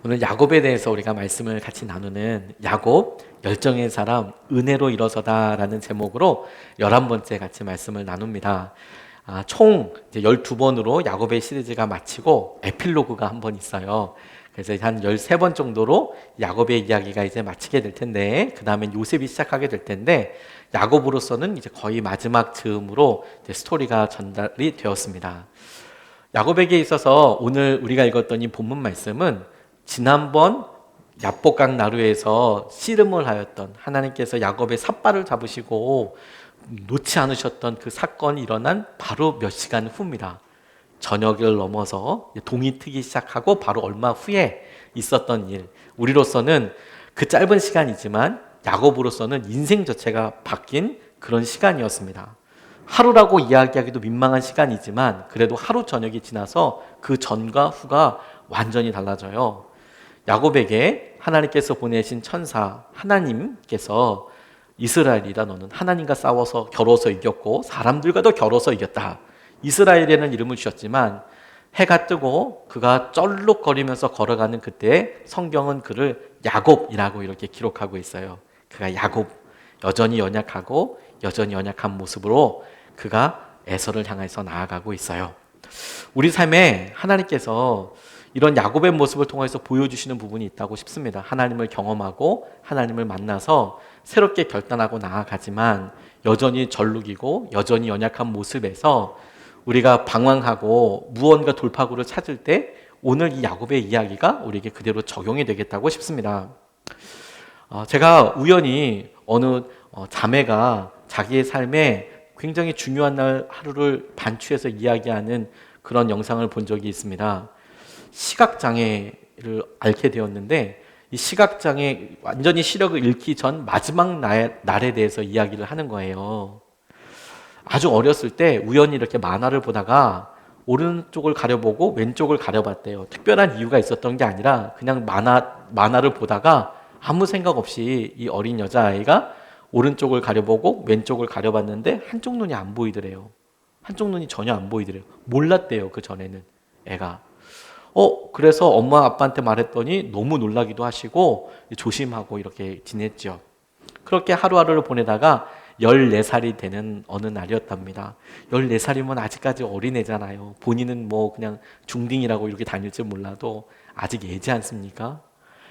오늘 야곱에 대해서 우리가 말씀을 같이 나누는 야곱 열정의 사람 은혜로 일어서다라는 제목으로 11번째 같이 말씀을 나눕니다. 총 이제 12번으로 야곱의 시리즈가 마치고 에필로그가 한 번 있어요. 그래서 한 13번 정도로 야곱의 이야기가 이제 마치게 될 텐데, 그 다음엔 요셉이 시작하게 될 텐데, 야곱으로서는 이제 거의 마지막 즈음으로 이제 스토리가 전달이 되었습니다. 야곱에게 있어서 오늘 우리가 읽었던 이 본문 말씀은 지난번 야복강 나루에서 씨름을 하였던 하나님께서 야곱의 삿발을 잡으시고 놓지 않으셨던 그 사건이 일어난 바로 몇 시간 후입니다. 저녁을 넘어서 동이 트기 시작하고 바로 얼마 후에 있었던 일. 우리로서는 그 짧은 시간이지만 야곱으로서는 인생 자체가 바뀐 그런 시간이었습니다. 하루라고 이야기하기도 민망한 시간이지만 그래도 하루 저녁이 지나서 그 전과 후가 완전히 달라져요. 야곱에게 하나님께서 보내신 천사 하나님께서 이스라엘이다, 너는 하나님과 싸워서 겨뤄서 이겼고 사람들과도 겨뤄서 이겼다. 이스라엘이라는 이름을 주셨지만 해가 뜨고 그가 쩔룩거리면서 걸어가는 그때 성경은 그를 야곱이라고 이렇게 기록하고 있어요. 그가 야곱, 여전히 연약하고 여전히 연약한 모습으로 그가 에서를 향해서 나아가고 있어요. 우리 삶에 하나님께서 이런 야곱의 모습을 통해서 보여주시는 부분이 있다고 싶습니다. 하나님을 경험하고 하나님을 만나서 새롭게 결단하고 나아가지만 여전히 절룩이고 여전히 연약한 모습에서 우리가 방황하고 무언가 돌파구를 찾을 때 오늘 이 야곱의 이야기가 우리에게 그대로 적용이 되겠다고 싶습니다. 제가 우연히 어느 자매가 자기의 삶에 굉장히 중요한 날 하루를 반추해서 이야기하는 그런 영상을 본 적이 있습니다. 시각장애를 앓게 되었는데 이 시각장애 완전히 시력을 잃기 전 마지막 날에 대해서 이야기를 하는 거예요. 아주 어렸을 때 우연히 이렇게 만화를 보다가 오른쪽을 가려보고 왼쪽을 가려봤대요. 특별한 이유가 있었던 게 아니라 그냥 만화를 보다가 아무 생각 없이 이 어린 여자아이가 오른쪽을 가려보고 왼쪽을 가려봤는데 한쪽 눈이 안 보이더래요. 한쪽 눈이 전혀 안 보이더래요. 몰랐대요, 그 전에는 애가. 그래서 엄마 아빠한테 말했더니 너무 놀라기도 하시고 조심하고 이렇게 지냈죠. 그렇게 하루하루를 보내다가 14살이 되는 어느 날이었답니다. 14살이면 아직까지 어린애잖아요. 본인은 뭐 그냥 중딩이라고 이렇게 다닐지 몰라도 아직 애지 않습니까?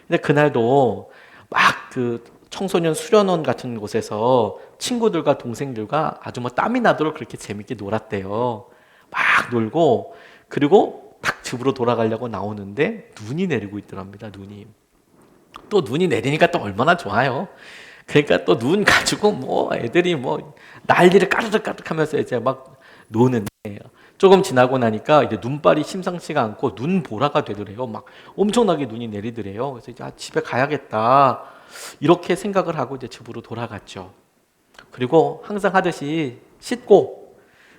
근데 그날도 막 그 청소년 수련원 같은 곳에서 친구들과 동생들과 아주 뭐 땀이 나도록 그렇게 재밌게 놀았대요. 막 놀고, 그리고 딱 집으로 돌아가려고 나오는데 눈이 내리고 있더랍니다. 눈이. 또 눈이 내리니까 또 얼마나 좋아요. 그러니까 또 눈 가지고 뭐 애들이 뭐 난리를 까르륵까르륵 하면서 이제 막 노는데, 조금 지나고 나니까 이제 눈발이 심상치가 않고 눈보라가 되더래요. 막 엄청나게 눈이 내리더래요. 그래서 이제 집에 가야겠다 이렇게 생각을 하고 이제 집으로 돌아갔죠. 그리고 항상 하듯이 씻고,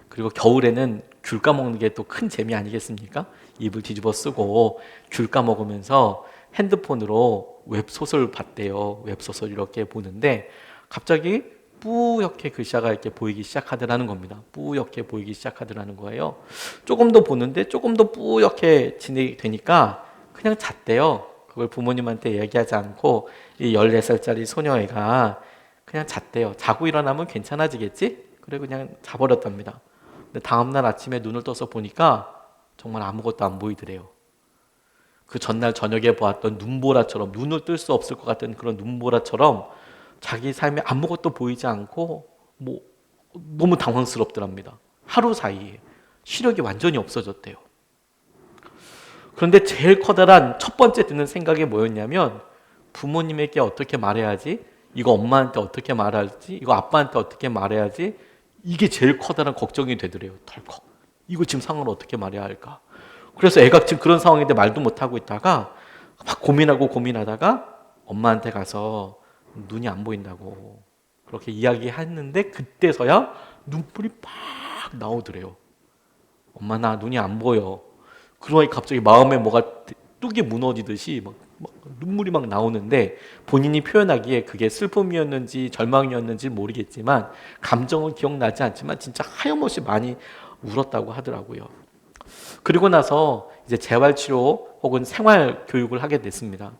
그리고 겨울에는 귤 까먹는 게 또 큰 재미 아니겠습니까? 입을 뒤집어 쓰고 귤 까먹으면서 핸드폰으로 웹소설 봤대요. 웹소설 이렇게 보는데 갑자기 뿌옇게 글자가 이렇게 보이기 시작하더라는 겁니다. 뿌옇게 보이기 시작하더라는 거예요. 조금 더 보는데 조금 더 뿌옇게 진행이 되니까 그냥 잤대요. 그걸 부모님한테 얘기하지 않고 이 14살짜리 소녀애가 그냥 잤대요. 자고 일어나면 괜찮아지겠지? 그래 그냥 자버렸답니다. 근데 다음날 아침에 눈을 떠서 보니까 정말 아무것도 안 보이더래요. 그 전날 저녁에 보았던 눈보라처럼, 눈을 뜰 수 없을 것 같은 그런 눈보라처럼 자기 삶에 아무것도 보이지 않고 뭐 너무 당황스럽더랍니다. 하루 사이에 시력이 완전히 없어졌대요. 그런데 제일 커다란 첫 번째 드는 생각이 뭐였냐면 부모님에게 어떻게 말해야지, 이거 엄마한테 어떻게 말하지, 이거 아빠한테 어떻게 말해야지, 이게 제일 커다란 걱정이 되더래요. 덜컥. 이거 지금 상황을 어떻게 말해야 할까? 그래서 애가 지금 그런 상황인데 말도 못하고 있다가 막 고민하다가 엄마한테 가서 눈이 안 보인다고 그렇게 이야기했는데 그때서야 눈물이 팍 나오더래요. 엄마 나 눈이 안 보여. 그러니까 갑자기 마음에 뭐가 뚝이 무너지듯이 막 눈물이 막 나오는데 본인이 표현하기에 그게 슬픔이었는지 절망이었는지 모르겠지만 감정은 기억나지 않지만 진짜 하염없이 많이 울었다고 하더라고요. 그리고 나서 이제 재활치료 혹은 생활교육을 하게 됐습니다.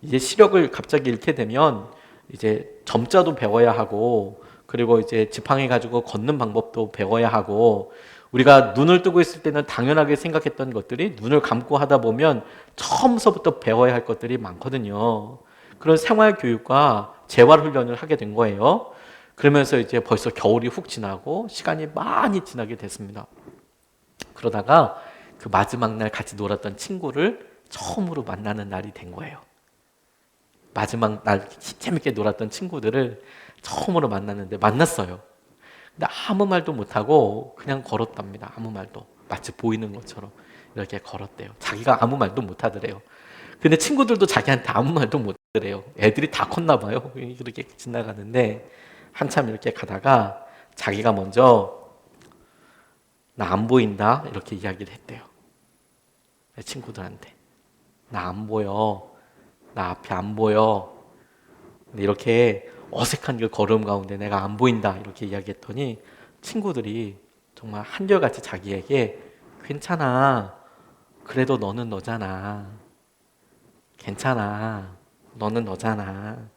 이제 시력을 갑자기 잃게 되면 이제 점자도 배워야 하고, 그리고 이제 지팡이 가지고 걷는 방법도 배워야 하고, 우리가 눈을 뜨고 있을 때는 당연하게 생각했던 것들이 눈을 감고 하다 보면 처음서부터 배워야 할 것들이 많거든요. 그런 생활교육과 재활훈련을 하게 된 거예요. 그러면서 이제 벌써 겨울이 훅 지나고 시간이 많이 지나게 됐습니다. 그러다가 그 마지막 날 같이 놀았던 친구를 처음으로 만나는 날이 된 거예요. 마지막 날 재밌게 놀았던 친구들을 처음으로 만났어요. 근데 아무 말도 못하고 그냥 걸었답니다. 아무 말도. 마치 보이는 것처럼 이렇게 걸었대요. 자기가 아무 말도 못하더래요. 근데 친구들도 자기한테 아무 말도 못하더래요. 애들이 다 컸나 봐요. 이렇게 지나가는데 한참 이렇게 가다가 자기가 먼저 나 안 보인다 이렇게 이야기를 했대요. 친구들한테. 나 안 보여. 나 앞이 안 보여. 근데 이렇게 어색한 그 걸음 가운데 내가 안 보인다 이렇게 이야기했더니 친구들이 정말 한결같이 자기에게 괜찮아. 그래도 너는 너잖아. 괜찮아. 너는 너잖아.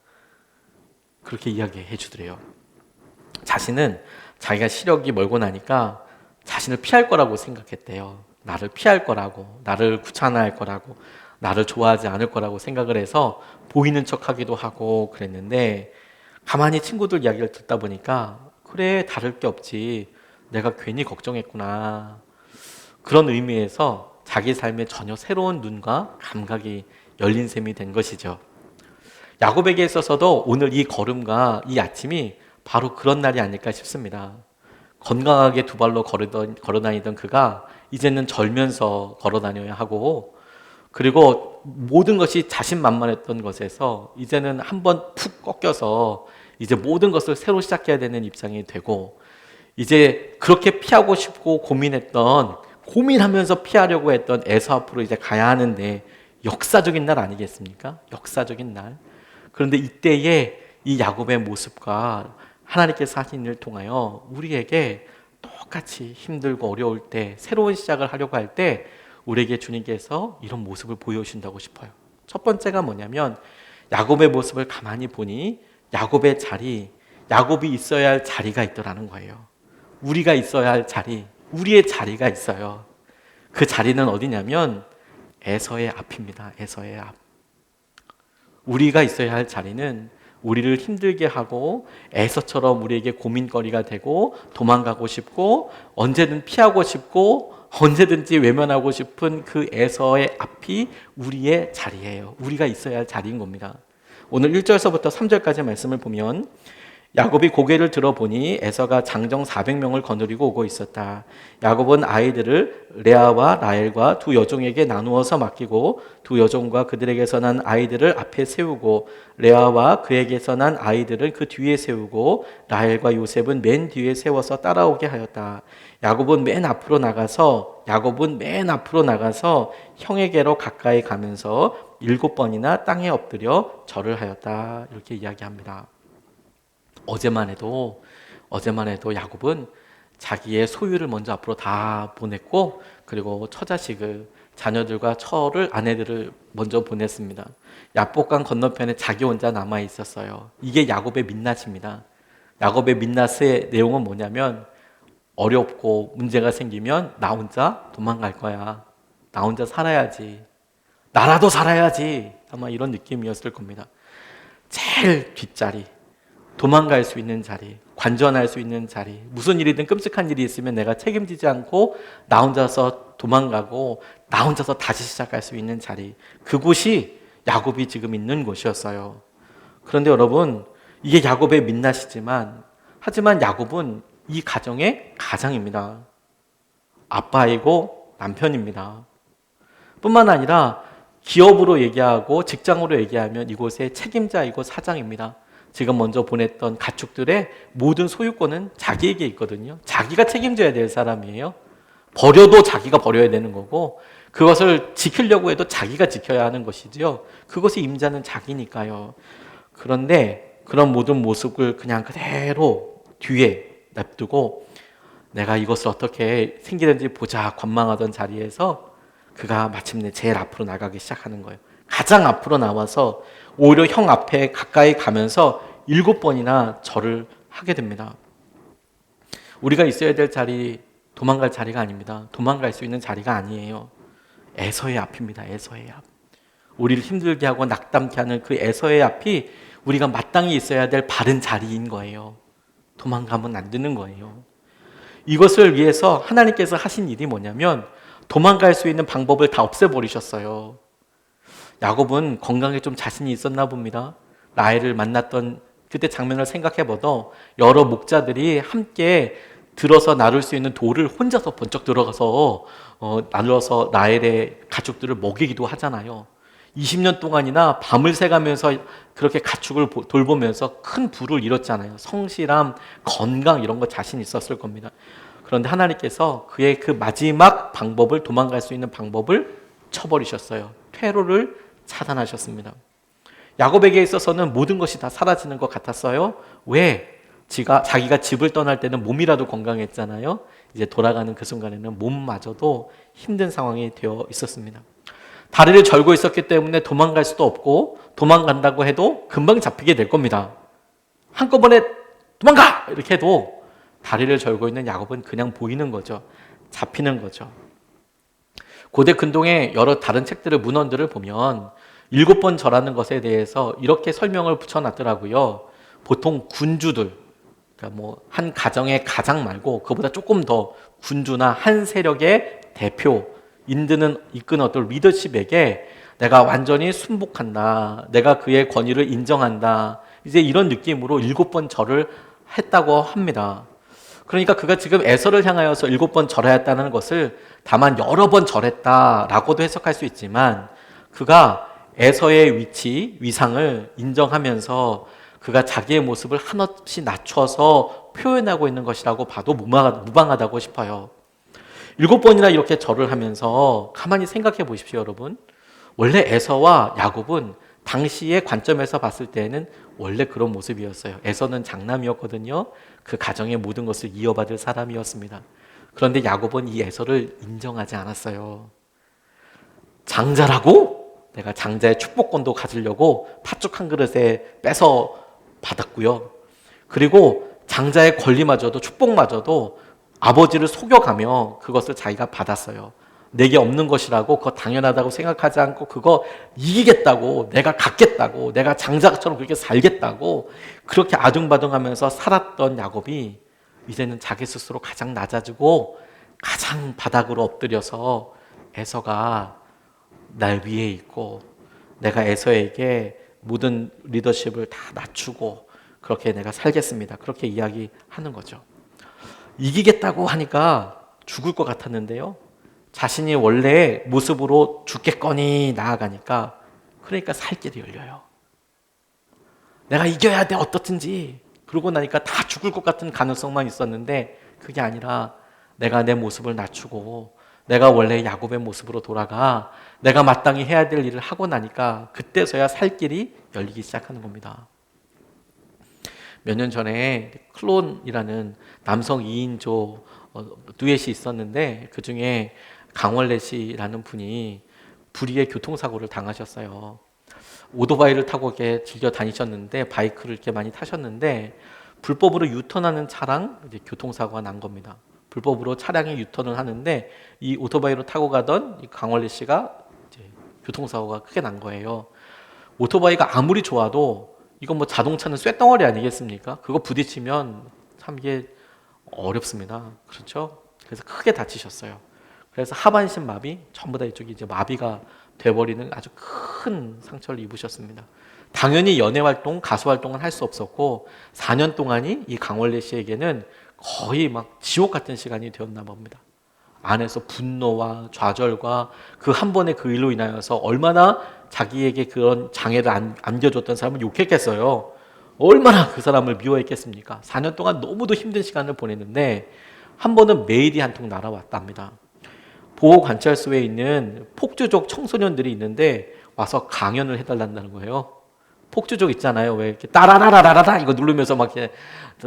그렇게 이야기해 주더래요. 자신은 자기가 시력이 멀고 나니까 자신을 피할 거라고 생각했대요. 나를 피할 거라고, 나를 귀찮아할 거라고, 나를 좋아하지 않을 거라고 생각을 해서 보이는 척 하기도 하고 그랬는데, 가만히 친구들 이야기를 듣다 보니까 그래, 다를 게 없지. 내가 괜히 걱정했구나. 그런 의미에서 자기 삶에 전혀 새로운 눈과 감각이 열린 셈이 된 것이죠. 야곱에게 있어서도 오늘 이 걸음과 이 아침이 바로 그런 날이 아닐까 싶습니다. 건강하게 두 발로 걸어다니던 그가 이제는 절면서 걸어다녀야 하고, 그리고 모든 것이 자신만만했던 것에서 이제는 한번 푹 꺾여서 이제 모든 것을 새로 시작해야 되는 입장이 되고, 이제 그렇게 피하고 싶고 고민하면서 피하려고 했던 에서 앞으로 이제 가야 하는데, 역사적인 날 아니겠습니까? 역사적인 날. 그런데 이때에 이 야곱의 모습과 하나님께서 하신 일을 통하여 우리에게 똑같이 힘들고 어려울 때, 새로운 시작을 하려고 할 때 우리에게 주님께서 이런 모습을 보여주신다고 싶어요. 첫 번째가 뭐냐면, 야곱의 모습을 가만히 보니 야곱이 있어야 할 자리가 있더라는 거예요. 우리가 있어야 할 자리, 우리의 자리가 있어요. 그 자리는 어디냐면 에서의 앞입니다. 에서의 앞. 우리가 있어야 할 자리는 우리를 힘들게 하고 에서처럼 우리에게 고민거리가 되고 도망가고 싶고 언제든 피하고 싶고 언제든지 외면하고 싶은 그 에서의 앞이 우리의 자리예요. 우리가 있어야 할 자리인 겁니다. 오늘 1절서부터 3절까지 말씀을 보면, 야곱이 고개를 들어보니 에서가 장정 400명을 거느리고 오고 있었다. 야곱은 아이들을 레아와 라헬과 두 여종에게 나누어서 맡기고 두 여종과 그들에게서 난 아이들을 앞에 세우고 레아와 그에게서 난 아이들을 그 뒤에 세우고 라헬과 요셉은 맨 뒤에 세워서 따라오게 하였다. 야곱은 맨 앞으로 나가서 형에게로 가까이 가면서 7번이나 땅에 엎드려 절을 하였다. 이렇게 이야기합니다. 어제만 해도 야곱은 자기의 소유를 먼저 앞으로 다 보냈고, 그리고 처자식을, 자녀들과 아내들을 먼저 보냈습니다. 야복강 건너편에 자기 혼자 남아 있었어요. 이게 야곱의 민낯입니다. 야곱의 민낯의 내용은 뭐냐면, 어렵고 문제가 생기면 나 혼자 도망갈 거야. 나 혼자 살아야지. 나라도 살아야지. 아마 이런 느낌이었을 겁니다. 제일 뒷자리, 도망갈 수 있는 자리, 관전할 수 있는 자리, 무슨 일이든 끔찍한 일이 있으면 내가 책임지지 않고 나 혼자서 도망가고 나 혼자서 다시 시작할 수 있는 자리, 그곳이 야곱이 지금 있는 곳이었어요. 그런데 여러분, 이게 야곱의 하지만 야곱은 이 가정의 가장입니다. 아빠이고 남편입니다. 뿐만 아니라 기업으로 얘기하고 직장으로 얘기하면 이곳의 책임자이고 사장입니다. 지금 먼저 보냈던 가축들의 모든 소유권은 자기에게 있거든요. 자기가 책임져야 될 사람이에요. 버려도 자기가 버려야 되는 거고, 그것을 지키려고 해도 자기가 지켜야 하는 것이지요. 그것의 임자는 자기니까요. 그런데 그런 모든 모습을 그냥 그대로 뒤에 냅두고 내가 이것을 어떻게 생기는지 보자 관망하던 자리에서 그가 마침내 제일 앞으로 나가기 시작하는 거예요. 가장 앞으로 나와서 오히려 형 앞에 가까이 가면서 7번이나 절을 하게 됩니다. 우리가 있어야 될 자리, 도망갈 자리가 아닙니다. 도망갈 수 있는 자리가 아니에요. 에서의 앞입니다. 에서의 앞. 우리를 힘들게 하고 낙담케 하는 그 에서의 앞이 우리가 마땅히 있어야 될 바른 자리인 거예요. 도망가면 안 되는 거예요. 이것을 위해서 하나님께서 하신 일이 뭐냐면 도망갈 수 있는 방법을 다 없애버리셨어요. 야곱은 건강에 좀 자신이 있었나 봅니다. 라헬을 만났던 그때 장면을 생각해봐도 여러 목자들이 함께 들어서 나눌 수 있는 돌을 혼자서 번쩍 들어가서 나눠서 라헬의 가축들을 먹이기도 하잖아요. 20년 동안이나 밤을 새가면서 그렇게 가축을 돌보면서 큰 부를 이뤘잖아요. 성실함, 건강 이런 거 자신 있었을 겁니다. 그런데 하나님께서 그의 그 마지막 방법을, 도망갈 수 있는 방법을 쳐버리셨어요. 퇴로를 차단하셨습니다. 야곱에게 있어서는 모든 것이 다 사라지는 것 같았어요. 왜? 자기가 집을 떠날 때는 몸이라도 건강했잖아요. 이제 돌아가는 그 순간에는 몸마저도 힘든 상황이 되어 있었습니다. 다리를 절고 있었기 때문에 도망갈 수도 없고, 도망간다고 해도 금방 잡히게 될 겁니다. 한꺼번에 도망가! 이렇게 해도 다리를 절고 있는 야곱은 그냥 보이는 거죠. 잡히는 거죠. 고대 근동의 여러 다른 책들을, 문헌들을 보면 7번 절하는 것에 대해서 이렇게 설명을 붙여놨더라고요. 보통 군주들, 그러니까 한 가정의 가장 말고 그보다 조금 더 군주나 한 세력의 대표, 이끄는 어떤 리더십에게 내가 완전히 순복한다, 내가 그의 권위를 인정한다, 이제 이런 느낌으로 7번 절을 했다고 합니다. 그러니까 그가 지금 에서를 향하여서 7번 절하였다는 것을 다만 여러 번 절했다라고도 해석할 수 있지만, 그가 에서의 위치, 위상을 인정하면서 그가 자기의 모습을 한없이 낮춰서 표현하고 있는 것이라고 봐도 무방하다고 싶어요. 7번이나 이렇게 절을 하면서 가만히 생각해 보십시오, 여러분. 원래 에서와 야곱은 당시의 관점에서 봤을 때는 원래 그런 모습이었어요. 에서는 장남이었거든요. 그 가정의 모든 것을 이어받을 사람이었습니다. 그런데 야곱은 이 에서를 인정하지 않았어요. 장자라고? 내가 장자의 축복권도 가지려고 팥죽 한 그릇에 뺏어 받았고요. 그리고 장자의 권리마저도, 축복마저도 아버지를 속여가며 그것을 자기가 받았어요. 내게 없는 것이라고 그거 당연하다고 생각하지 않고 그거 이기겠다고, 내가 갖겠다고, 내가 장자처럼 그렇게 살겠다고 그렇게 아둥바둥하면서 살았던 야곱이 이제는 자기 스스로 가장 낮아지고 가장 바닥으로 엎드려서 에서가 날 위에 있고 내가 에서에게 모든 리더십을 다 낮추고 그렇게 내가 살겠습니다. 그렇게 이야기하는 거죠. 이기겠다고 하니까 죽을 것 같았는데요. 자신이 원래 모습으로 죽겠거니 나아가니까 그러니까 살 길이 열려요. 내가 이겨야 돼, 어떻든지. 그러고 나니까 다 죽을 것 같은 가능성만 있었는데 그게 아니라 내가 내 모습을 낮추고 내가 원래 야곱의 모습으로 돌아가 내가 마땅히 해야 될 일을 하고 나니까 그때서야 살 길이 열리기 시작하는 겁니다. 몇 년 전에 클론이라는 남성 2인조 듀엣이 있었는데 그 중에 강원래 씨라는 분이 불의의 교통사고를 당하셨어요. 오토바이를 타고 이렇게 즐겨 다니셨는데, 바이크를 이렇게 많이 타셨는데 불법으로 유턴하는 차랑 이제 교통사고가 난 겁니다. 불법으로 차량이 유턴을 하는데 이 오토바이로 타고 가던 이 강원래 씨가 이제 교통사고가 크게 난 거예요. 오토바이가 아무리 좋아도 이건 자동차는 쇳덩어리 아니겠습니까? 그거 부딪히면 참 이게 어렵습니다. 그렇죠? 그래서 크게 다치셨어요. 그래서 하반신 마비, 전부 다 이쪽이 이제 마비가 돼버리는 아주 큰 상처를 입으셨습니다. 당연히 연애 활동, 가수 활동은 할 수 없었고 4년 동안이 이 강원래 씨에게는 거의 막 지옥 같은 시간이 되었나 봅니다. 안에서 분노와 좌절과 그 한 번의 그 일로 인하여서 얼마나 자기에게 그런 장애를 안겨줬던 사람을 욕했겠어요. 얼마나 그 사람을 미워했겠습니까? 4년 동안 너무도 힘든 시간을 보냈는데 한 번은 메일이 한 통 날아왔답니다. 보호관찰소에 있는 폭주족 청소년들이 있는데 와서 강연을 해달란다는 거예요. 폭주족 있잖아요. 왜 이렇게 따라라라라라 이거 누르면서 막 이렇게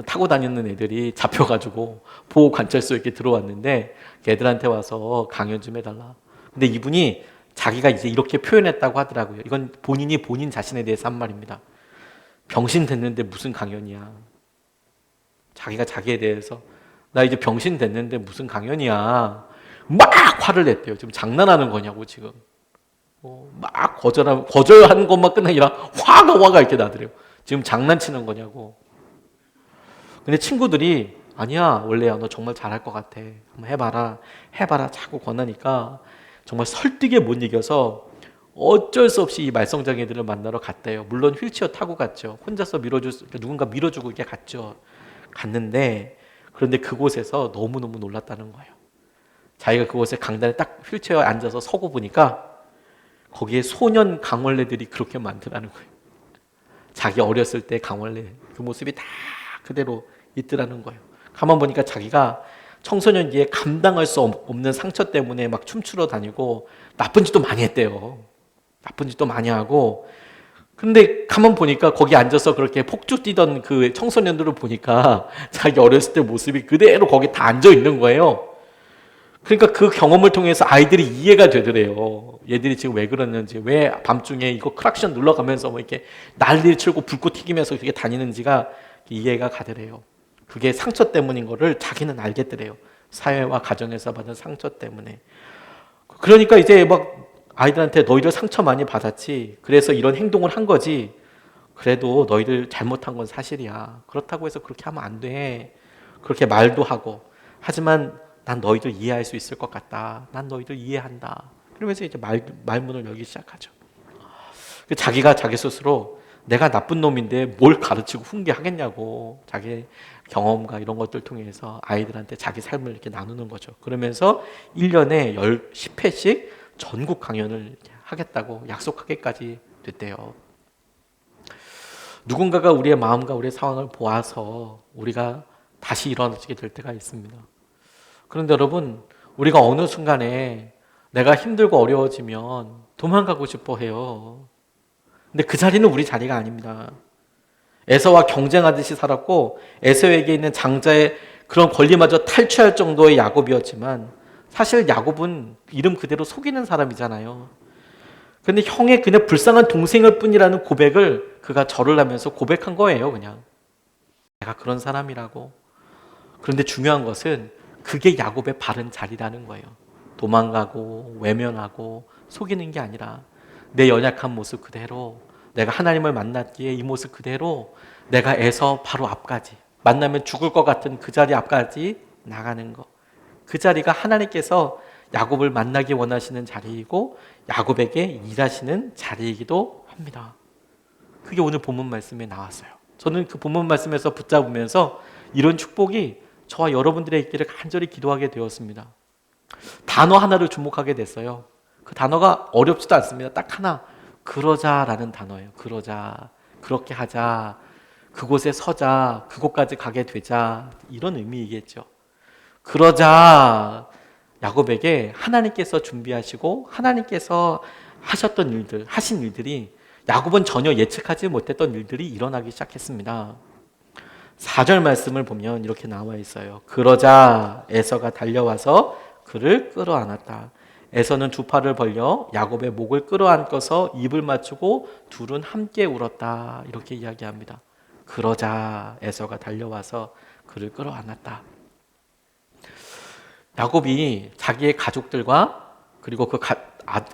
타고 다니는 애들이 잡혀가지고 보호 관찰소에 이렇게 들어왔는데 걔들한테 와서 강연 좀 해달라. 근데 이분이 자기가 이제 이렇게 표현했다고 하더라고요. 이건 본인이 본인 자신에 대해서 한 말입니다. 병신 됐는데 무슨 강연이야. 자기가 자기에 대해서 나 이제 병신 됐는데 무슨 강연이야. 막 화를 냈대요. 지금 장난하는 거냐고 지금. 막 거절하는 것만 끝나 아니라 화가 이렇게 나더래요. 지금 장난치는 거냐고. 근데 친구들이 아니야 원래야 너 정말 잘할 것 같아. 한번 해봐라 자꾸 권하니까 정말 설득에 못 이겨서 어쩔 수 없이 이 말썽쟁이들을 만나러 갔대요. 물론 휠체어 타고 갔죠. 혼자서 누군가 밀어주고 이렇게 갔죠. 갔는데 그런데 그곳에서 너무너무 놀랐다는 거예요. 자기가 그곳에 강단에 딱 휠체어에 앉아서 서고 보니까 거기에 소년 강원래들이 그렇게 많더라는 거예요. 자기 어렸을 때 강원래 그 모습이 다 그대로 있더라는 거예요. 가만 보니까 자기가 청소년기에 감당할 수 없는 상처 때문에 막 춤추러 다니고 나쁜 짓도 많이 했대요. 나쁜 짓도 많이 하고 근데 가만 보니까 거기 앉아서 그렇게 폭주 뛰던 그 청소년들을 보니까 자기 어렸을 때 모습이 그대로 거기 다 앉아 있는 거예요. 그러니까 그 경험을 통해서 아이들이 이해가 되더래요. 얘들이 지금 왜 그러는지, 왜 밤중에 이거 크락션 눌러가면서 뭐 이렇게 난리를 치고 불꽃 튀기면서 그렇게 다니는지가 이해가 가더래요. 그게 상처 때문인 거를 자기는 알겠더래요. 사회와 가정에서 받은 상처 때문에. 그러니까 이제 막 아이들한테 너희들 상처 많이 받았지. 그래서 이런 행동을 한 거지. 그래도 너희들 잘못한 건 사실이야. 그렇다고 해서 그렇게 하면 안 돼. 그렇게 말도 하고. 하지만 난 너희들 이해할 수 있을 것 같다. 난 너희들 이해한다. 그러면서 이제 말문을 열기 시작하죠. 자기가 자기 스스로 내가 나쁜 놈인데 뭘 가르치고 훈계하겠냐고 자기 경험과 이런 것들 통해서 아이들한테 자기 삶을 이렇게 나누는 거죠. 그러면서 1년에 10회씩 전국 강연을 하겠다고 약속하기까지 됐대요. 누군가가 우리의 마음과 우리의 상황을 보아서 우리가 다시 일어나게 될 때가 있습니다. 그런데 여러분, 우리가 어느 순간에 내가 힘들고 어려워지면 도망가고 싶어 해요. 근데 그 자리는 우리 자리가 아닙니다. 에서와 경쟁하듯이 살았고 에서에게 있는 장자의 그런 권리마저 탈취할 정도의 야곱이었지만 사실 야곱은 이름 그대로 속이는 사람이잖아요. 그런데 형의 그냥 불쌍한 동생일 뿐이라는 고백을 그가 절을 하면서 고백한 거예요. 그냥 내가 그런 사람이라고. 그런데 중요한 것은 그게 야곱의 바른 자리라는 거예요. 도망가고 외면하고 속이는 게 아니라 내 연약한 모습 그대로 내가 하나님을 만났기에 이 모습 그대로 내가 에서 바로 앞까지 만나면 죽을 것 같은 그 자리 앞까지 나가는 것. 그 자리가 하나님께서 야곱을 만나기 원하시는 자리이고 야곱에게 일하시는 자리이기도 합니다. 그게 오늘 본문 말씀에 나왔어요. 저는 그 본문 말씀에서 붙잡으면서 이런 축복이 저와 여러분들의 있기를 간절히 기도하게 되었습니다. 단어 하나를 주목하게 됐어요. 그 단어가 어렵지도 않습니다. 딱 하나, 그러자라는 단어예요. 그러자, 그렇게 하자, 그곳에 서자, 그곳까지 가게 되자, 이런 의미이겠죠. 그러자, 야곱에게 하나님께서 준비하시고 하나님께서 하셨던 일들, 하신 일들이 야곱은 전혀 예측하지 못했던 일들이 일어나기 시작했습니다. 4절 말씀을 보면 이렇게 나와 있어요. 그러자 에서가 달려와서 그를 끌어안았다. 에서는 두 팔을 벌려 야곱의 목을 끌어안고서 입을 맞추고 둘은 함께 울었다. 이렇게 이야기합니다. 그러자 에서가 달려와서 그를 끌어안았다. 야곱이 자기의 가족들과 그리고 그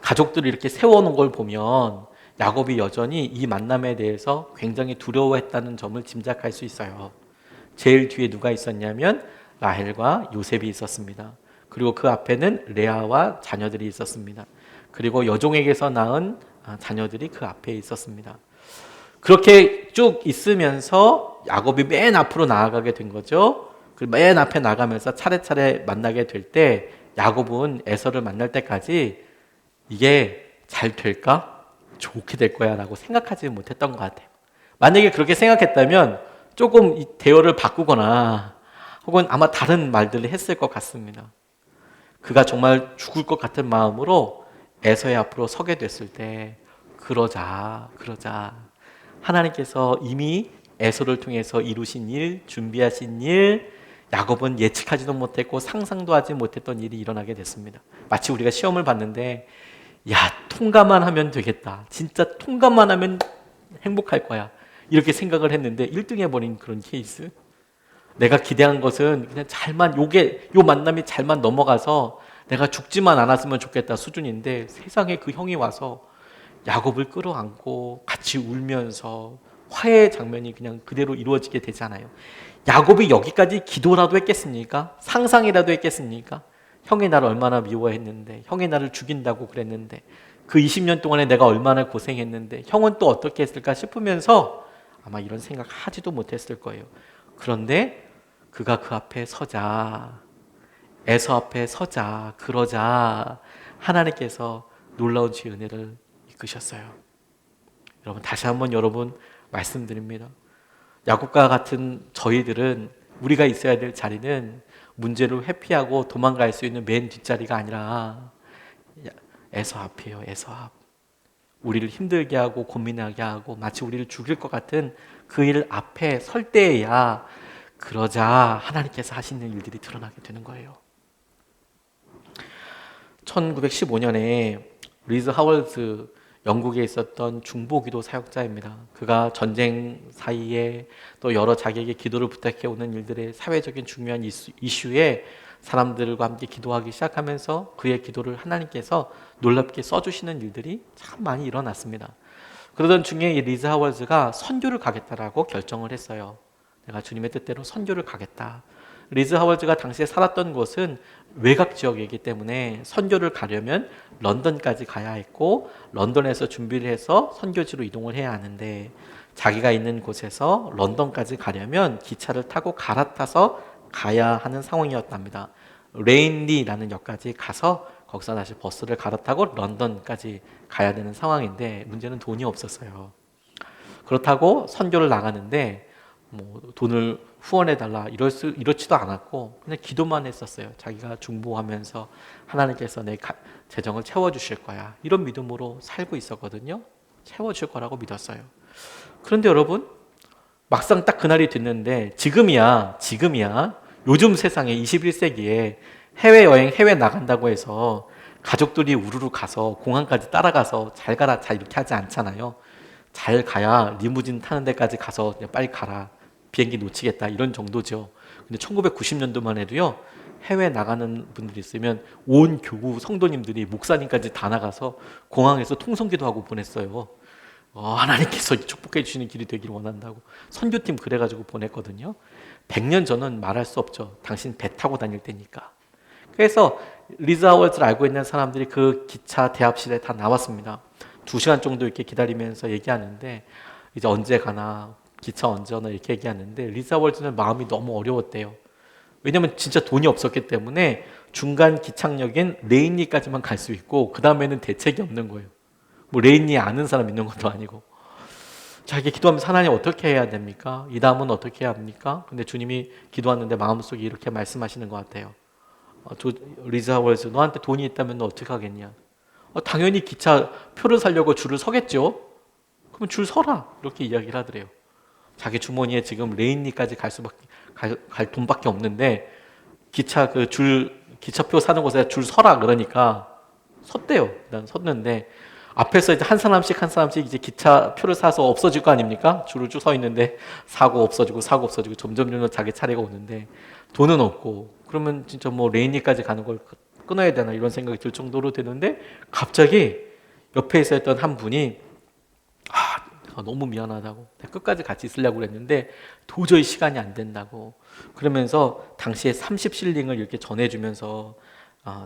가족들을 이렇게 세워놓은 걸 보면 야곱이 여전히 이 만남에 대해서 굉장히 두려워했다는 점을 짐작할 수 있어요. 제일 뒤에 누가 있었냐면 라헬과 요셉이 있었습니다. 그리고 그 앞에는 레아와 자녀들이 있었습니다. 그리고 여종에게서 낳은 자녀들이 그 앞에 있었습니다. 그렇게 쭉 있으면서 야곱이 맨 앞으로 나아가게 된 거죠. 맨 앞에 나가면서 차례차례 만나게 될 때 야곱은 에서를 만날 때까지 이게 잘 될까? 좋게 될 거야 라고 생각하지 못했던 것 같아요. 만약에 그렇게 생각했다면 조금 이 대화를 바꾸거나 혹은 아마 다른 말들을 했을 것 같습니다. 그가 정말 죽을 것 같은 마음으로 에서의 앞으로 서게 됐을 때 그러자 하나님께서 이미 에서를 통해서 이루신 일, 준비하신 일, 야곱은 예측하지도 못했고 상상도 하지 못했던 일이 일어나게 됐습니다. 마치 우리가 시험을 봤는데 야, 통과만 하면 되겠다. 진짜 통과만 하면 행복할 거야. 이렇게 생각을 했는데 1등 해버린 그런 케이스. 내가 기대한 것은 그냥 요 만남이 잘만 넘어가서 내가 죽지만 않았으면 좋겠다 수준인데 세상에 그 형이 와서 야곱을 끌어안고 같이 울면서 화해의 장면이 그냥 그대로 이루어지게 되잖아요. 야곱이 여기까지 기도라도 했겠습니까? 상상이라도 했겠습니까? 형이 나를 얼마나 미워했는데, 형이 나를 죽인다고 그랬는데, 그 20년 동안에 내가 얼마나 고생했는데, 형은 또 어떻게 했을까 싶으면서 아마 이런 생각 하지도 못했을 거예요. 그런데 그가 그 앞에 서자, 에서 앞에 서자, 그러자 하나님께서 놀라운 주의 은혜를 이끄셨어요. 여러분, 다시 한번 여러분 말씀드립니다. 야곱과 같은 저희들은 우리가 있어야 될 자리는 문제를 회피하고 도망갈 수 있는 맨 뒷자리가 아니라 에서 앞이에요. 에서 앞. 우리를 힘들게 하고 고민하게 하고 마치 우리를 죽일 것 같은 그 일 앞에 설 때에야 그러자 하나님께서 하시는 일들이 드러나게 되는 거예요. 1915년에 리즈 하월즈 영국에 있었던 중보기도 사역자입니다. 그가 전쟁 사이에 또 여러 자기에게 기도를 부탁해 오는 일들의 사회적인 중요한 이슈에 사람들과 함께 기도하기 시작하면서 그의 기도를 하나님께서 놀랍게 써주시는 일들이 참 많이 일어났습니다. 그러던 중에 이 리즈 하월즈가 선교를 가겠다라고 결정을 했어요. 내가 주님의 뜻대로 선교를 가겠다. 리즈 하월즈가 당시에 살았던 곳은 외곽 지역이기 때문에 선교를 가려면 런던까지 가야 했고 런던에서 준비를 해서 선교지로 이동을 해야 하는데 자기가 있는 곳에서 런던까지 가려면 기차를 타고 갈아타서 가야 하는 상황이었답니다. 레인리라는 역까지 가서 거기서 다시 버스를 갈아타고 런던까지 가야 되는 상황인데 문제는 돈이 없었어요. 그렇다고 선교를 나가는데 뭐 돈을 후원해달라 이렇지도 않았고 그냥 기도만 했었어요. 자기가 중보하면서 하나님께서 내 재정을 채워주실 거야 이런 믿음으로 살고 있었거든요. 채워줄 거라고 믿었어요. 그런데 여러분 막상 딱 그날이 됐는데 지금이야 요즘 세상에 21세기에 해외여행 해외 나간다고 해서 가족들이 우르르 가서 공항까지 따라가서 잘 가라 잘 이렇게 하지 않잖아요. 잘 가야 리무진 타는 데까지 가서 그냥 빨리 가라 비행기 놓치겠다 이런 정도죠. 근데 1990년도만 해도요 해외 나가는 분들이 있으면 온 교구 성도님들이 목사님까지 다 나가서 공항에서 통성기도 하고 보냈어요. 하나님께서 축복해 주시는 길이 되기를 원한다고 선교팀 그래가지고 보냈거든요. 100년 전은 말할 수 없죠. 당신 배 타고 다닐 때니까. 그래서 리즈 하월즈를 알고 있는 사람들이 그 기차 대합실에 다 나왔습니다. 2시간 정도 이렇게 기다리면서 얘기하는데 이제 언제 가나 기차 언제 오나 이렇게 얘기하는데 리즈 하월즈는 마음이 너무 어려웠대요. 왜냐면 진짜 돈이 없었기 때문에 중간 기착역인 레인리까지만 갈 수 있고 그 다음에는 대책이 없는 거예요. 뭐 레인리 아는 사람 있는 것도 아니고. 자, 이게 기도하면서 하나님 어떻게 해야 됩니까? 이 다음은 어떻게 해야 합니까? 근데 주님이 기도하는데 마음속에 이렇게 말씀하시는 것 같아요. 리즈 하월즈 너한테 돈이 있다면 너 어떻게 하겠냐? 당연히 기차 표를 사려고 줄을 서겠죠. 그럼 줄 서라 이렇게 이야기를 하더래요. 자기 주머니에 지금 레인리까지 갈 돈밖에 없는데 기차표 사는 곳에 줄 서라 그러니까 섰대요. 일단 섰는데 앞에서 이제 한 사람씩 이제 기차표를 사서 없어질 거 아닙니까? 줄을 쭉 서 있는데 사고 없어지고 점점 자기 차례가 오는데 돈은 없고 그러면 진짜 뭐 레인리까지 가는 걸 끊어야 되나 이런 생각이 들 정도로 되는데 갑자기 옆에 있었던 한 분이 너무 미안하다고 끝까지 같이 있으려고 그랬는데 도저히 시간이 안 된다고 그러면서 당시에 30실링을 이렇게 전해주면서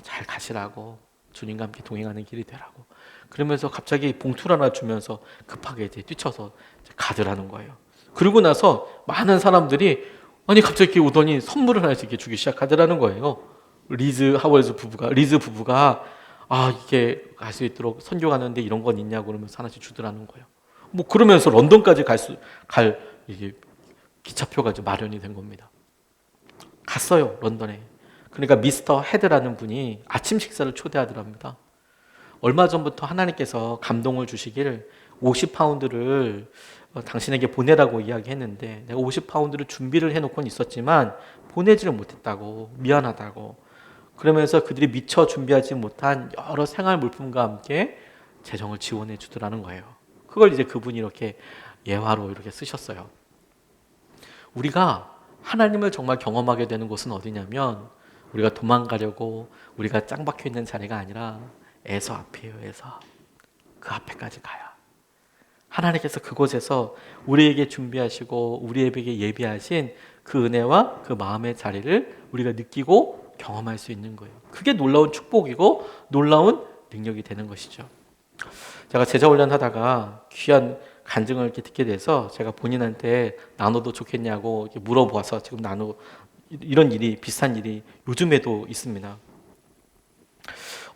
잘 가시라고 주님과 함께 동행하는 길이 되라고 그러면서 갑자기 봉투를 하나 주면서 급하게 이제 뛰쳐서 가더라는 거예요. 그러고 나서 많은 사람들이 갑자기 오더니 선물을 하나씩 이렇게 주기 시작하더라는 거예요. 리즈 부부가 이게 갈 수 있도록 선교 가는데 이런 건 있냐고 그러면서 하나씩 주더라는 거예요. 뭐 그러면서 런던까지 갈 이게 기차표가 이제 마련이 된 겁니다. 갔어요, 런던에. 그러니까 미스터 헤드라는 분이 아침 식사를 초대하더랍니다. 얼마 전부터 하나님께서 감동을 주시길 50파운드를 당신에게 보내라고 이야기했는데 내가 50파운드를 준비를 해놓고는 있었지만 보내지를 못했다고, 미안하다고. 그러면서 그들이 미처 준비하지 못한 여러 생활 물품과 함께 재정을 지원해 주더라는 거예요. 그걸 이제 그분이 이렇게 예화로 이렇게 쓰셨어요. 우리가 하나님을 정말 경험하게 되는 곳은 어디냐면 우리가 도망가려고 우리가 짱 박혀 있는 자리가 아니라 에서 앞이에요. 에서 그 앞에까지 가요. 하나님께서 그곳에서 우리에게 준비하시고 우리에게 예비하신 그 은혜와 그 마음의 자리를 우리가 느끼고 경험할 수 있는 거예요. 그게 놀라운 축복이고 놀라운 능력이 되는 것이죠. 제가 제자 훈련하다가 귀한 간증을 이렇게 듣게 돼서 제가 본인한테 나눠도 좋겠냐고 이렇게 물어봐서 지금 이런 일이, 비슷한 일이 요즘에도 있습니다.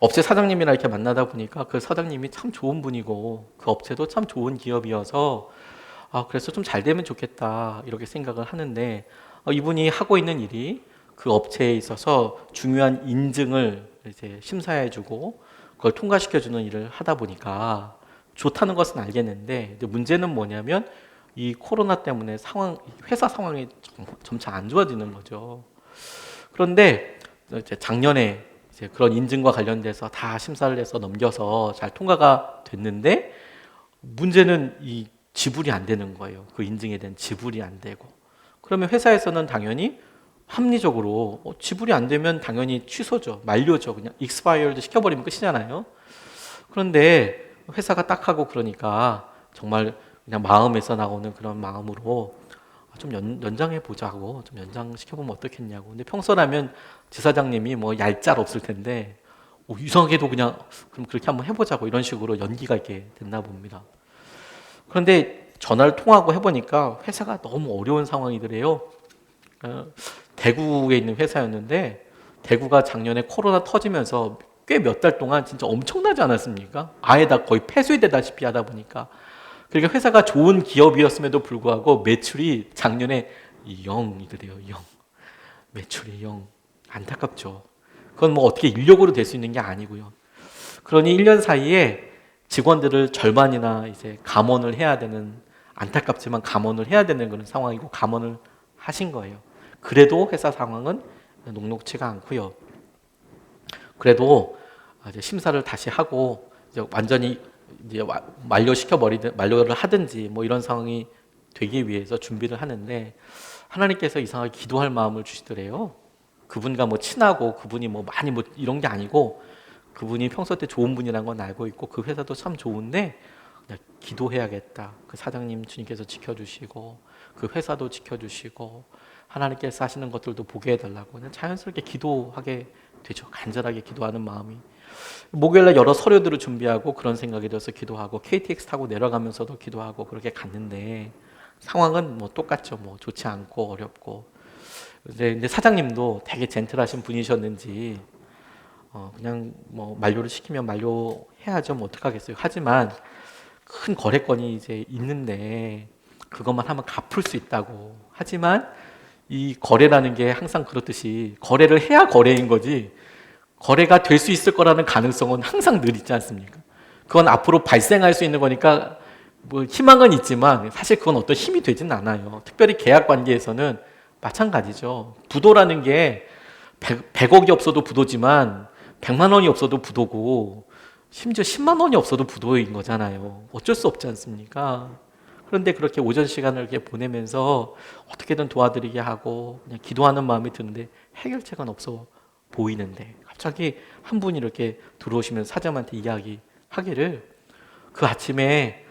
업체 사장님이랑 이렇게 만나다 보니까 그 사장님이 참 좋은 분이고 그 업체도 참 좋은 기업이어서 그래서 좀 잘 되면 좋겠다 이렇게 생각을 하는데 이분이 하고 있는 일이 그 업체에 있어서 중요한 인증을 이제 심사해주고 그걸 통과시켜주는 일을 하다 보니까 좋다는 것은 알겠는데 문제는 뭐냐면 이 코로나 때문에 회사 상황이 점차 안 좋아지는 거죠. 그런데 이제 작년에 이제 그런 인증과 관련돼서 다 심사를 해서 넘겨서 잘 통과가 됐는데 문제는 이 지불이 안 되는 거예요. 그 인증에 대한 지불이 안 되고. 그러면 회사에서는 당연히 합리적으로 지불이 안 되면 당연히 취소죠. 만료죠. 그냥 expired 시켜버리면 끝이잖아요. 그런데 회사가 딱 하고 그러니까 정말 그냥 마음에서 나오는 그런 마음으로 좀 연장해 보자고, 좀 연장시켜보면 어떻겠냐고. 근데 평소라면 지사장님이 뭐 얄짤 없을 텐데 이상하게도 그냥 그럼 그렇게 한번 해보자고 이런 식으로 연기가 있게 됐나 봅니다. 그런데 전화를 통화하고 해보니까 회사가 너무 어려운 상황이더래요. 대구에 있는 회사였는데 대구가 작년에 코로나 터지면서 꽤 몇 달 동안 진짜 엄청나지 않았습니까? 아예 다 거의 폐쇄되다시피 하다 보니까 그러니까 회사가 좋은 기업이었음에도 불구하고 매출이 작년에 0이더래요. 0. 매출이 0. 안타깝죠. 그건 뭐 어떻게 인력으로 될 수 있는 게 아니고요. 그러니 1년 사이에 직원들을 절반이나 이제 감원을 해야 되는, 안타깝지만 감원을 해야 되는 그런 상황이고 감원을 하신 거예요. 그래도 회사 상황은 녹록치가 않고요. 그래도 이제 심사를 다시 하고 이제 완전히 이제 만료를 하든지 뭐 이런 상황이 되기 위해서 준비를 하는데 하나님께서 이상하게 기도할 마음을 주시더래요. 그분과 뭐 친하고 그분이 뭐 많이 뭐 이런 게 아니고 그분이 평소 때 좋은 분이라는 건 알고 있고 그 회사도 참 좋은데 그냥 기도해야겠다. 그 사장님 주님께서 지켜주시고 그 회사도 지켜주시고 하나님께서 하시는 것들도 보게 해달라고 그냥 자연스럽게 기도하게 되죠. 간절하게 기도하는 마음이. 목요일날 여러 서류들을 준비하고 그런 생각이 들어서 기도하고 KTX 타고 내려가면서도 기도하고 그렇게 갔는데 상황은 뭐 똑같죠. 뭐 좋지 않고 어렵고. 근데 사장님도 되게 젠틀하신 분이셨는지 그냥 뭐 만료를 시키면 만료해야죠. 뭐 어떡하겠어요. 하지만 큰 거래건이 이제 있는데 그것만 하면 갚을 수 있다고. 하지만 이 거래라는 게 항상 그렇듯이 거래를 해야 거래인 거지 거래가 될 수 있을 거라는 가능성은 항상 늘 있지 않습니까? 그건 앞으로 발생할 수 있는 거니까 뭐 희망은 있지만 사실 그건 어떤 힘이 되진 않아요. 특별히 계약 관계에서는 마찬가지죠. 부도라는 게 100억이 없어도 부도지만 100만 원이 없어도 부도고 심지어 10만 원이 없어도 부도인 거잖아요. 어쩔 수 없지 않습니까? 그런데 그렇게 오전 시간을 이렇게 보내면서 어떻게든 도와드리게 하고 그냥 기도하는 마음이 드는데 해결책은 없어 보이는데 갑자기 한 분이 이렇게 들어오시면서 사장님한테 이야기하기를 그 아침에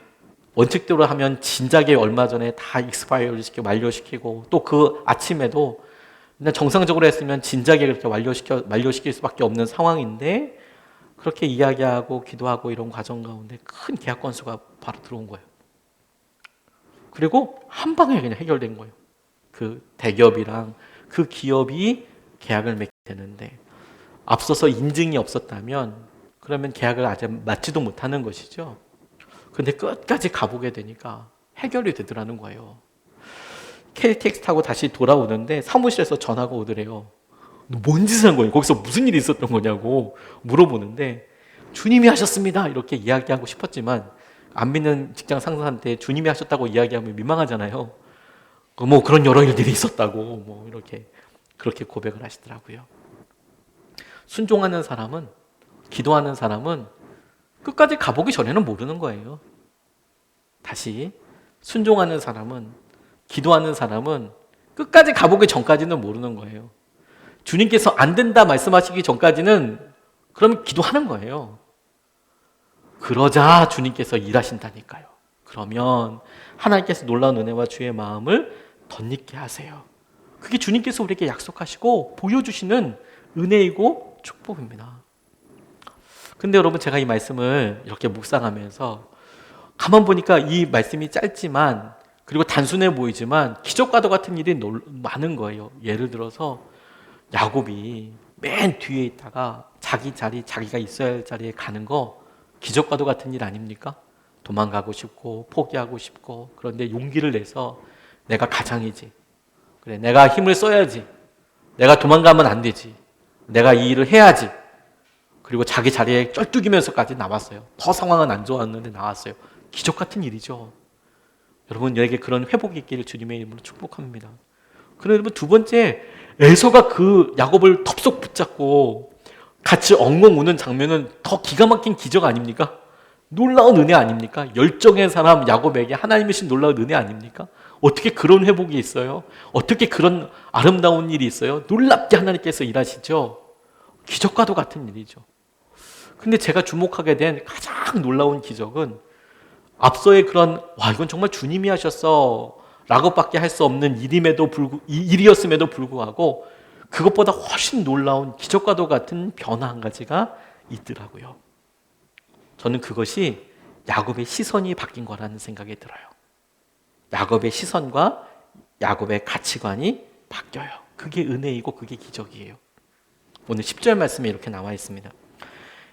원칙대로 하면 진작에 얼마 전에 다 익스파이어를 시키고 만료시키고 또 그 아침에도 그냥 정상적으로 했으면 진작에 그렇게 만료시킬 수밖에 없는 상황인데 그렇게 이야기하고 기도하고 이런 과정 가운데 큰 계약 건수가 바로 들어온 거예요. 그리고 한 방에 그냥 해결된 거예요. 그 대기업이랑 그 기업이 계약을 맺게 되는데 앞서서 인증이 없었다면 그러면 계약을 아직 맺지도 못하는 것이죠. 근데 끝까지 가보게 되니까 해결이 되더라는 거예요. KTX 타고 다시 돌아오는데 사무실에서 전화가 오더래요. 너 뭔 짓을 한 거냐? 거기서 무슨 일이 있었던 거냐고 물어보는데 주님이 하셨습니다. 이렇게 이야기하고 싶었지만 안 믿는 직장 상사한테 주님이 하셨다고 이야기하면 민망하잖아요. 뭐 그런 여러 일들이 있었다고 뭐 이렇게 그렇게 고백을 하시더라고요. 순종하는 사람은, 기도하는 사람은 끝까지 가보기 전에는 모르는 거예요. 다시, 순종하는 사람은, 기도하는 사람은 끝까지 가보기 전까지는 모르는 거예요. 주님께서 안 된다 말씀하시기 전까지는 그럼 기도하는 거예요. 그러자 주님께서 일하신다니까요. 그러면 하나님께서 놀라운 은혜와 주의 마음을 덧입게 하세요. 그게 주님께서 우리에게 약속하시고 보여주시는 은혜이고 축복입니다. 근데 여러분, 제가 이 말씀을 이렇게 묵상하면서 가만 보니까 이 말씀이 짧지만, 그리고 단순해 보이지만 기적과도 같은 일이 많은 거예요. 예를 들어서 야곱이 맨 뒤에 있다가 자기 자리, 자기가 있어야 할 자리에 가는 거 기적과도 같은 일 아닙니까? 도망가고 싶고 포기하고 싶고, 그런데 용기를 내서 내가 가장이지, 그래 내가 힘을 써야지, 내가 도망가면 안 되지, 내가 이 일을 해야지, 그리고 자기 자리에 쩔뚝이면서까지 나왔어요. 더 상황은 안 좋았는데 나왔어요. 기적 같은 일이죠. 여러분에게 그런 회복이 있기를 주님의 이름으로 축복합니다. 그리고 두 번째, 에서가 그 야곱을 덥석 붙잡고 같이 엉엉 우는 장면은 더 기가 막힌 기적 아닙니까? 놀라운 은혜 아닙니까? 열정의 사람 야곱에게 하나님의 신 놀라운 은혜 아닙니까? 어떻게 그런 회복이 있어요? 어떻게 그런 아름다운 일이 있어요? 놀랍게 하나님께서 일하시죠. 기적과도 같은 일이죠. 근데 제가 주목하게 된 가장 놀라운 기적은 앞서의 그런 이건 정말 주님이 하셨어 라고밖에 할 수 없는 일이었음에도 불구하고 그것보다 훨씬 놀라운 기적과도 같은 변화 한 가지가 있더라고요. 저는 그것이 야곱의 시선이 바뀐 거라는 생각이 들어요. 야곱의 시선과 야곱의 가치관이 바뀌어요. 그게 은혜이고 그게 기적이에요. 오늘 10절 말씀에 이렇게 나와 있습니다.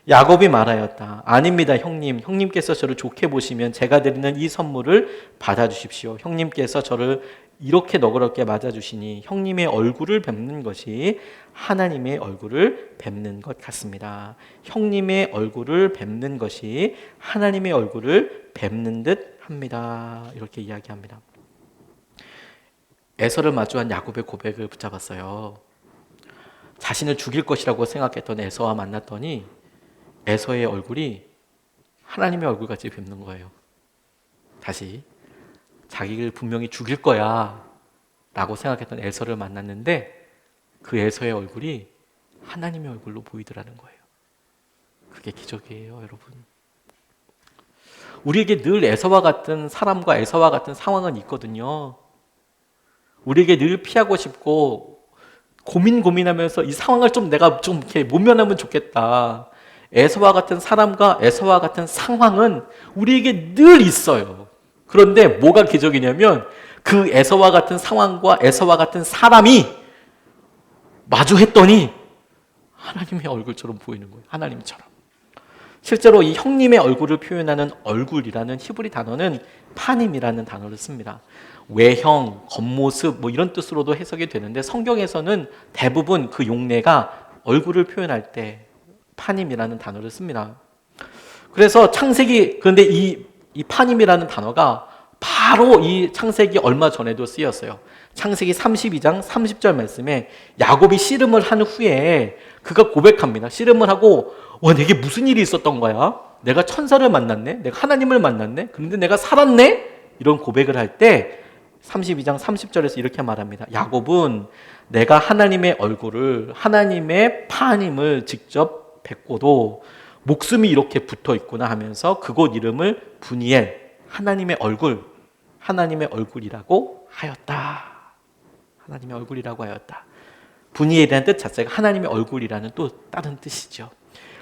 야곱이 말하였다. 아닙니다, 형님. 형님께서 저를 좋게 보시면 제가 드리는 이 선물을 받아주십시오. 형님께서 저를 이렇게 너그럽게 맞아주시니 형님의 얼굴을 뵙는 것이 하나님의 얼굴을 뵙는 것 같습니다. 형님의 얼굴을 뵙는 것이 하나님의 얼굴을 뵙는 듯 합니다. 이렇게 이야기합니다. 에서를 마주한 야곱의 고백을 붙잡았어요. 자신을 죽일 것이라고 생각했던 에서와 만났더니 에서의 얼굴이 하나님의 얼굴같이 뵙는 거예요. 다시 자기를 분명히 죽일 거야 라고 생각했던 에서를 만났는데 그 에서의 얼굴이 하나님의 얼굴로 보이더라는 거예요. 그게 기적이에요, 여러분. 우리에게 늘 에서와 같은 사람과 에서와 같은 상황은 있거든요. 우리에게 늘 피하고 싶고 고민하면서 이 상황을 내가 이렇게 모면하면 좋겠다. 에서와 같은 사람과 에서와 같은 상황은 우리에게 늘 있어요. 그런데 뭐가 기적이냐면 그 에서와 같은 상황과 에서와 같은 사람이 마주했더니 하나님의 얼굴처럼 보이는 거예요. 하나님처럼. 실제로 이 형님의 얼굴을 표현하는 얼굴이라는 히브리 단어는 파님이라는 단어를 씁니다. 외형, 겉모습 뭐 이런 뜻으로도 해석이 되는데 성경에서는 대부분 그 용례가 얼굴을 표현할 때 파님이라는 단어를 씁니다. 그래서 그런데 이 파님이라는 단어가 바로 이 창세기 얼마 전에도 쓰였어요. 창세기 32장 30절 말씀에 야곱이 씨름을 한 후에 그가 고백합니다. 씨름을 하고 내게 무슨 일이 있었던 거야? 내가 천사를 만났네? 내가 하나님을 만났네? 그런데 내가 살았네? 이런 고백을 할 때 32장 30절에서 이렇게 말합니다. 야곱은 내가 하나님의 얼굴을, 하나님의 파님을 직접 뵙고도 목숨이 이렇게 붙어 있구나 하면서 그곳 이름을 분이엘, 하나님의 얼굴이라고 하였다. 하나님의 얼굴이라고 하였다. 분이엘이라는 뜻 자체가 하나님의 얼굴이라는 또 다른 뜻이죠.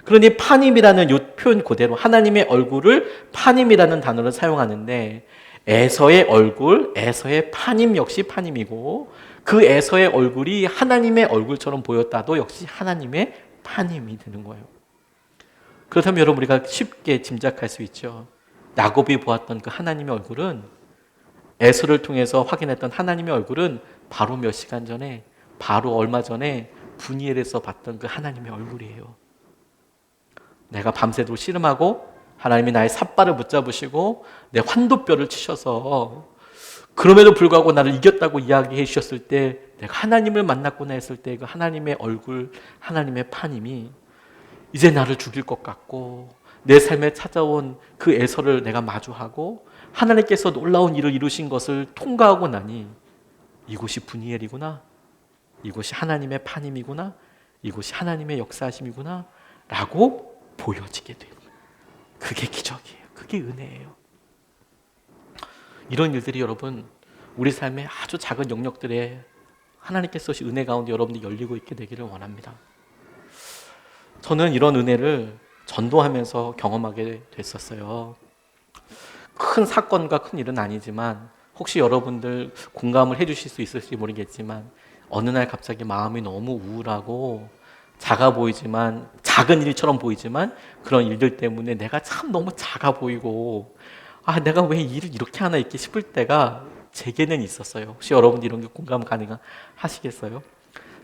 그러니 파님이라는 이 표현 그대로 하나님의 얼굴을 파님이라는 단어를 사용하는데 에서의 얼굴, 에서의 파님 역시 파님이고 그 에서의 얼굴이 하나님의 얼굴처럼 보였다도 역시 하나님의 파님이 되는 거예요. 그렇다면 여러분 우리가 쉽게 짐작할 수 있죠. 야곱이 보았던 그 하나님의 얼굴은 에서를 통해서 확인했던 하나님의 얼굴은 바로 몇 시간 전에, 바로 얼마 전에 분이엘에서 봤던 그 하나님의 얼굴이에요. 내가 밤새도록 씨름하고 하나님이 나의 삿발을 붙잡으시고 내 환도뼈를 치셔서 그럼에도 불구하고 나를 이겼다고 이야기해 주셨을 때 내가 하나님을 만났구나 했을 때 그 하나님의 얼굴, 하나님의 파님이 이제 나를 죽일 것 같고 내 삶에 찾아온 그 애서를 내가 마주하고 하나님께서 놀라운 일을 이루신 것을 통과하고 나니 이곳이 분이엘이구나, 이곳이 하나님의 파님이구나, 이곳이 하나님의 역사하심이구나 라고 보여지게 돼요. 그게 기적이에요. 그게 은혜예요. 이런 일들이 여러분 우리 삶의 아주 작은 영역들에 하나님께서 은혜 가운데 여러분들이 열리고 있게 되기를 원합니다. 저는 이런 은혜를 전도하면서 경험하게 됐었어요. 큰 사건과 큰 일은 아니지만 혹시 여러분들 공감을 해주실 수 있을지 모르겠지만 어느 날 갑자기 마음이 너무 우울하고 작아 보이지만 작은 일처럼 보이지만 그런 일들 때문에 내가 참 너무 작아 보이고 내가 왜 일을 이렇게 하나 있게 싶을 때가 제게는 있었어요. 혹시 여러분들 이런 게 공감 가능하시겠어요?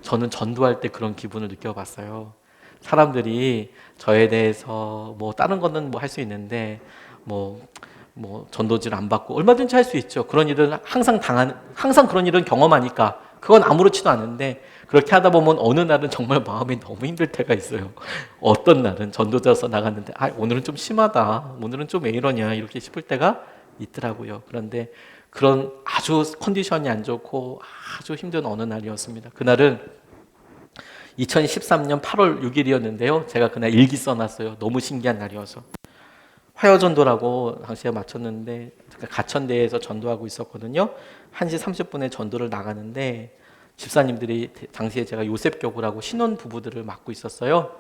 저는 전도할 때 그런 기분을 느껴봤어요. 사람들이 저에 대해서 뭐 다른 거는 뭐 할 수 있는데 뭐 전도지를 안 받고 얼마든지 할 수 있죠. 그런 일은 항상 그런 일은 경험하니까 그건 아무렇지도 않은데 그렇게 하다 보면 어느 날은 정말 마음이 너무 힘들 때가 있어요. 어떤 날은 전도자로서 나갔는데 오늘은 좀 심하다, 오늘은 좀 왜 이러냐 이렇게 싶을 때가 있더라고요. 그런데 그런 아주 컨디션이 안 좋고 아주 힘든 어느 날이었습니다. 그날은 2013년 8월 6일이었는데요. 제가 그날 일기 써놨어요. 너무 신기한 날이어서. 화요전도라고 당시에 마쳤는데 가천대에서 전도하고 있었거든요. 1시 30분에 전도를 나가는데 집사님들이 당시에 제가 요셉교구라고 신혼 부부들을 맡고 있었어요.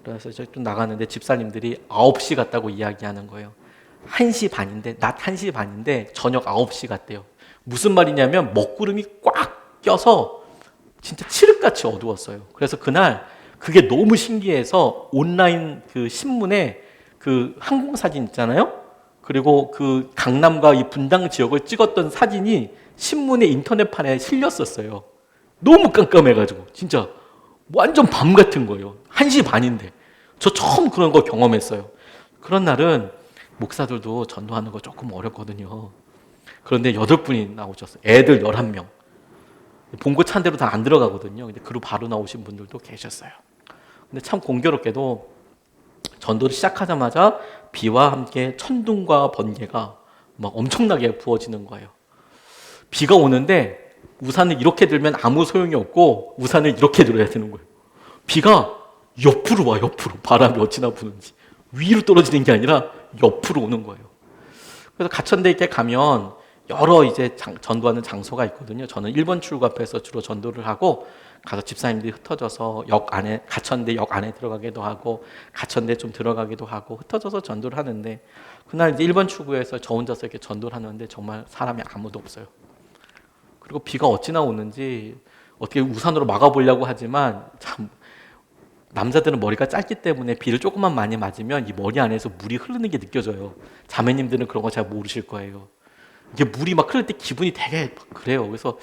그래서 좀 나가는데 집사님들이 9시 갔다고 이야기하는 거예요. 1시 반인데 낮 1시 반인데 저녁 9시 갔대요. 무슨 말이냐면 먹구름이 꽉 껴서 진짜 칠흑같이 어두웠어요. 그래서 그날 그게 너무 신기해서 온라인 그 신문에 그 항공사진 있잖아요. 그리고 그 강남과 이 분당 지역을 찍었던 사진이 신문에 인터넷판에 실렸었어요. 너무 깜깜해가지고 진짜 완전 밤 같은 거예요. 1시 반인데. 저 처음 그런 거 경험했어요. 그런 날은 목사들도 전도하는 거 조금 어렵거든요. 그런데 8분이 나오셨어요. 애들 11명. 본고 찬 대로 다 안 들어가거든요. 근데 그로 바로 나오신 분들도 계셨어요. 근데 참 공교롭게도 전도를 시작하자마자 비와 함께 천둥과 번개가 막 엄청나게 부어지는 거예요. 비가 오는데 우산을 이렇게 들면 아무 소용이 없고 우산을 이렇게 들어야 되는 거예요. 비가 옆으로 와, 옆으로. 바람이 어찌나 부는지. 위로 떨어지는 게 아니라 옆으로 오는 거예요. 그래서 가천대에 가면 여러 이제 전도하는 장소가 있거든요. 저는 1번 출구 앞에서 주로 전도를 하고 가서 집사님들이 흩어져서 역 안에, 가천대 역 안에 들어가기도 하고 가천대 좀 들어가기도 하고 흩어져서 전도를 하는데 그날 이제 1번 출구에서 저 혼자서 이렇게 전도를 하는데 정말 사람이 아무도 없어요. 그리고 비가 어찌나 오는지 어떻게 우산으로 막아보려고 하지만 참 남자들은 머리가 짧기 때문에 비를 조금만 많이 맞으면 이 머리 안에서 물이 흐르는 게 느껴져요. 자매님들은 그런 거 잘 모르실 거예요. 이게 물이 막 흐를 때 기분이 되게 그래요. 그래서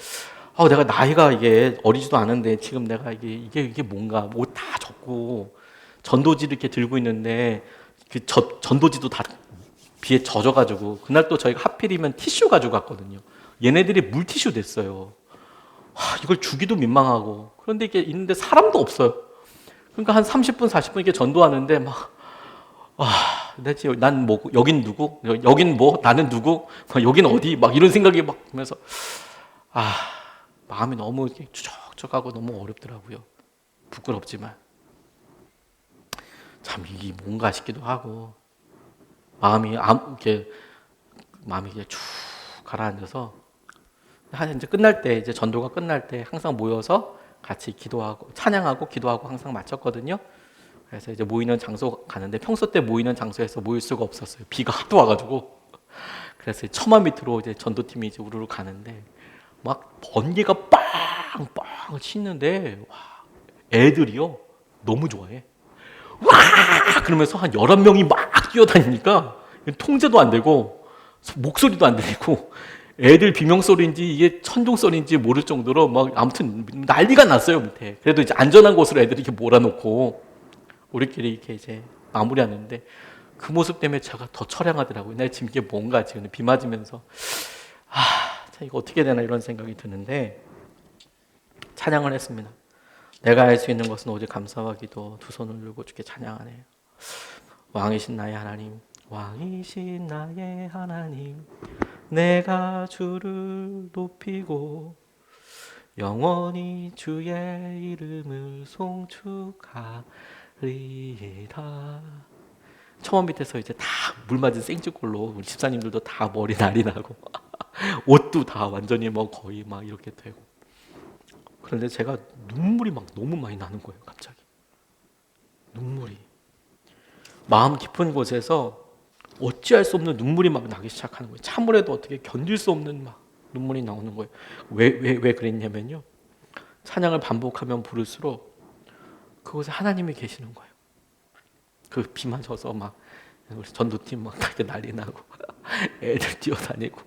내가 나이가 이게 어리지도 않은데 지금 내가 이게 뭔가 옷 다 젖고 전도지를 이렇게 들고 있는데 그 전도지도 다 비에 젖어가지고 그날 또 저희가 하필이면 티슈 가지고 갔거든요. 얘네들이 물티슈 됐어요. 이걸 주기도 민망하고 그런데 이게 있는데 사람도 없어요. 그러니까 한 30분, 40분 이렇게 전도하는데 대체 난 뭐, 여긴 누구? 여긴 뭐, 나는 누구? 여긴 어디? 막 이런 생각이 막 들면서 마음이 너무 추적추적하고 너무 어렵더라고요. 부끄럽지만 참 이게 뭔가 싶기도 하고 마음이 이렇게 쭉 가라앉아서 이제 끝날 때 이제 전도가 끝날 때 항상 모여서 같이 기도하고 찬양하고 기도하고 항상 마쳤거든요. 그래서 이제 모이는 장소 가는데 평소 때 모이는 장소에서 모일 수가 없었어요. 비가 하도 와가지고. 그래서 처마 밑으로 이제 전도팀이 이제 우르르 가는데 막 번개가 빵빵 치는데 애들이요 너무 좋아해. 와 그러면서 한 11명이 막 뛰어다니니까 통제도 안 되고 목소리도 안 들리고 애들 비명소리인지 이게 천둥소리인지 모를 정도로 막 아무튼 난리가 났어요 밑에. 그래도 이제 안전한 곳으로 애들이 이렇게 몰아놓고 우리끼리 이렇게 이제 마무리하는데 그 모습 때문에 제가 더 처량하더라고요. 내 지금 이게 뭔가 지금 비 맞으면서 참 이거 어떻게 되나 이런 생각이 드는데 찬양을 했습니다. 내가 할 수 있는 것은 오직 감사와 기도, 두 손을 들고 주께 찬양하네요. 왕이신 나의 하나님, 왕이신 나의 하나님, 내가 주를 높이고 영원히 주의 이름을 송축하리이다. 처음 밑에서 이제 다 물 맞은 생쥐꼴로 우리 집사님들도 다 머리 날이 나고 옷도 다 완전히 뭐 거의 막 이렇게 되고, 그런데 제가 눈물이 막 너무 많이 나는 거예요. 갑자기 눈물이 마음 깊은 곳에서 어찌할 수 없는 눈물이 막 나기 시작하는 거예요. 참으려도 어떻게 견딜 수 없는 막 눈물이 나오는 거예요. 왜 그랬냐면요, 찬양을 반복하면 부를수록 그곳에 하나님이 계시는 거예요. 그 비 맞아서 막 우리 전도팀 막 그렇게 난리 나고 애들 뛰어다니고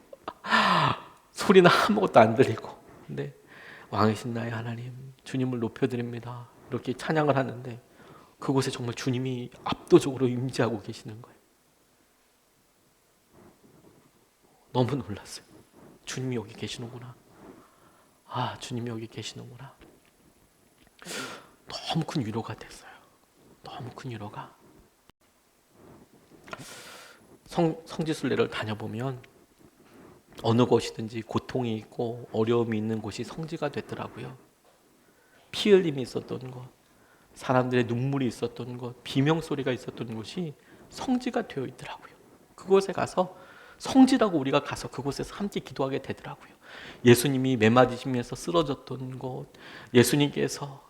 소리는 아무것도 안 들리고, 근데 왕이신 나의 하나님, 주님을 높여드립니다, 이렇게 찬양을 하는데 그곳에 정말 주님이 압도적으로 임재하고 계시는 거예요. 너무 놀랐어요. 주님이 여기 계시는구나. 주님이 여기 계시는구나. 너무 큰 위로가 됐어요. 너무 큰 위로가. 성지순례를 다녀보면 어느 곳이든지 고통이 있고 어려움이 있는 곳이 성지가 됐더라고요. 피 흘림이 있었던 곳, 사람들의 눈물이 있었던 곳, 비명소리가 있었던 곳이 성지가 되어 있더라고요. 그곳에 가서 성지라고 우리가 가서 그곳에서 함께 기도하게 되더라고요. 예수님이 매 맞으시면서 쓰러졌던 곳, 예수님께서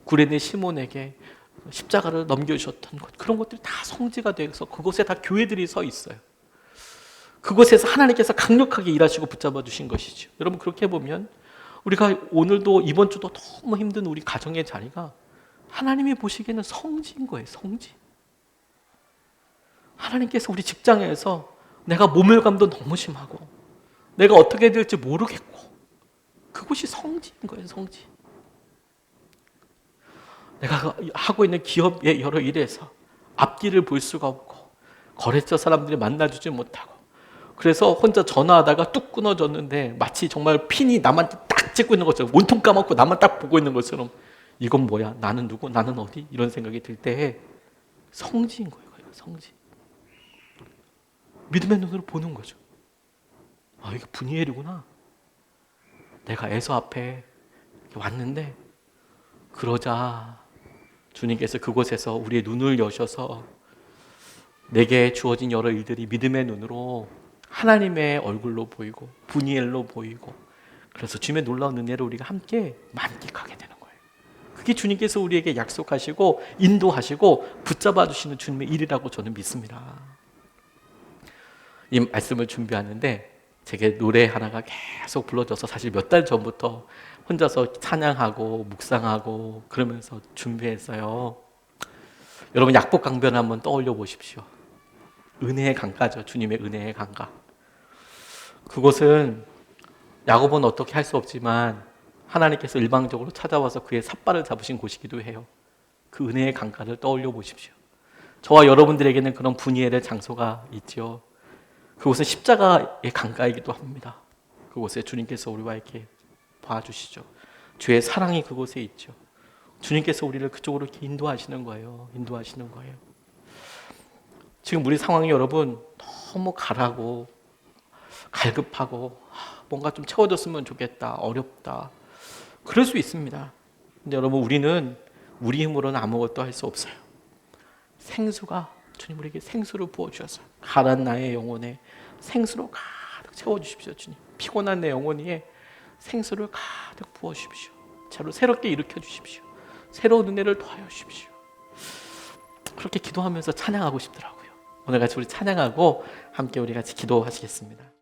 구레네 시몬에게 십자가를 넘겨주셨던 것, 그런 것들이 다 성지가 되어서 그곳에 다 교회들이 서 있어요. 그곳에서 하나님께서 강력하게 일하시고 붙잡아 주신 것이죠. 여러분, 그렇게 보면 우리가 오늘도 이번 주도 너무 힘든 우리 가정의 자리가 하나님이 보시기에는 성지인 거예요. 성지. 하나님께서 우리 직장에서 내가 모멸감도 너무 심하고 내가 어떻게 될지 모르겠고, 그곳이 성지인 거예요. 성지. 내가 하고 있는 기업의 여러 일에서 앞뒤를 볼 수가 없고 거래처 사람들이 만나주지 못하고, 그래서 혼자 전화하다가 뚝 끊어졌는데 마치 정말 핀이 나만 딱 찍고 있는 것처럼, 온통 까먹고 나만 딱 보고 있는 것처럼, 이건 뭐야? 나는 누구? 나는 어디? 이런 생각이 들 때에 성지인 거예요. 성지. 믿음의 눈으로 보는 거죠. 이게 분이엘이구나. 내가 에서 앞에 왔는데, 그러자 주님께서 그곳에서 우리의 눈을 여셔서 내게 주어진 여러 일들이 믿음의 눈으로 하나님의 얼굴로 보이고 분이엘로 보이고, 그래서 주님의 놀라운 은혜를 우리가 함께 만끽하게 되는 거예요. 그게 주님께서 우리에게 약속하시고 인도하시고 붙잡아 주시는 주님의 일이라고 저는 믿습니다. 이 말씀을 준비하는데 제게 노래 하나가 계속 불러져서 사실 몇 달 전부터 혼자서 찬양하고 묵상하고 그러면서 준비했어요. 여러분, 약복강변 한번 떠올려 보십시오. 은혜의 강가죠. 주님의 은혜의 강가. 그곳은 야곱은 어떻게 할 수 없지만 하나님께서 일방적으로 찾아와서 그의 삿발을 잡으신 곳이기도 해요. 그 은혜의 강가를 떠올려 보십시오. 저와 여러분들에게는 그런 분이엘의 장소가 있죠. 그곳은 십자가의 강가이기도 합니다. 그곳에 주님께서 우리와 이렇게 봐주시죠. 주의 사랑이 그곳에 있죠. 주님께서 우리를 그쪽으로 이렇게 인도하시는 거예요. 인도하시는 거예요. 지금 우리 상황이 여러분 너무 가라고 갈급하고 뭔가 좀 채워졌으면 좋겠다, 어렵다, 그럴 수 있습니다. 근데 여러분, 우리는 우리 힘으로는 아무것도 할 수 없어요. 생수가, 주님 우리에게 생수를 부어주셨어요. 가난 나의 영혼에 생수로 가득 채워주십시오. 주님, 피곤한 내 영혼 위에 생수를 가득 부어주십시오. 새롭게 일으켜 주십시오. 새로운 은혜를 더하여 주십시오. 그렇게 기도하면서 찬양하고 싶더라고요. 오늘 같이 우리 찬양하고 함께 우리 같이 기도하시겠습니다.